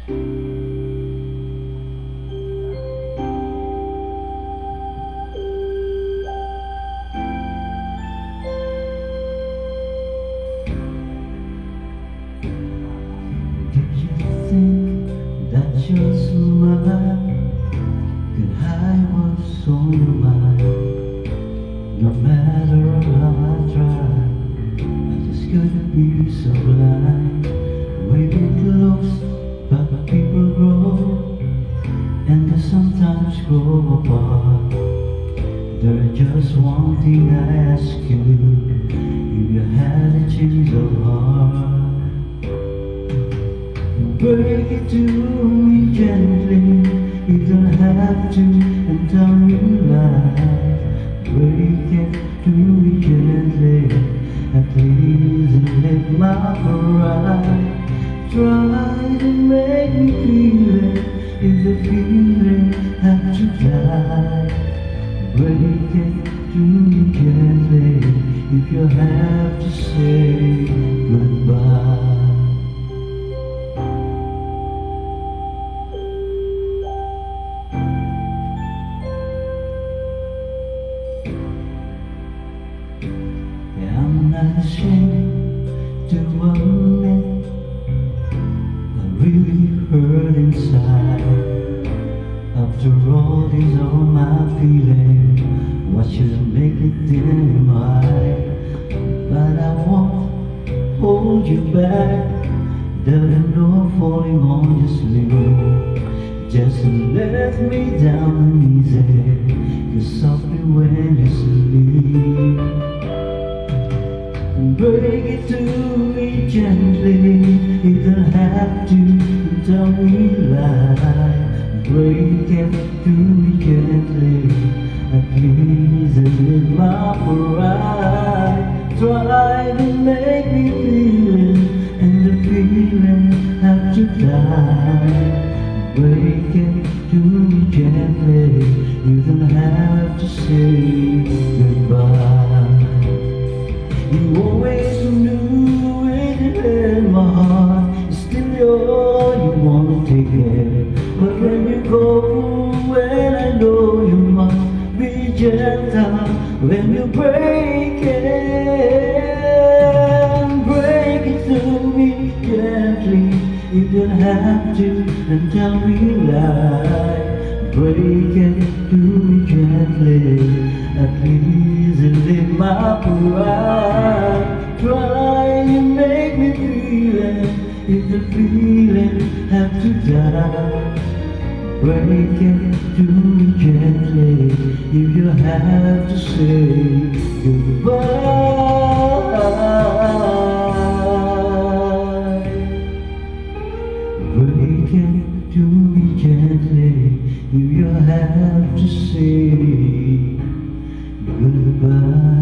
Think that your smile could hide what's on your mind. No matter how I try, I just couldn't be so blind. We get close, but people grow, and they sometimes grow apart. There's just one thing I ask you: if you had a change of heart, break it to me gently. You don't have to, and tell me lies. Break it to me gently. At least let my pride. Try to make me feel it. If the feeling had to die, break it to me gently. If you have to say goodbye. I'm not ashamed to admit I really hurt inside. After all these all my feelings, why should I make it deny? But I won't hold you back. There's no falling on your sleeve. Just let me down easy, 'cause softly when you sleep. Break it to me gently. You don't have to tell me lies. Break it to me gently. At least with my pride. Try to make me feel it, and the feeling have to die. Break it to me gently. You don't have to say goodbye. You always knew it in my heart. It's still yours, you wanna take it. But when you go, when I know you must be gentle. When you break it to me gently. You don't have to and tell me lies. Break it to me gently. At least live my pride. Try to make me feel it. If the feeling have to die, break it to me gently. If you have to say goodbye, break it to me gently. If you have to say goodbye.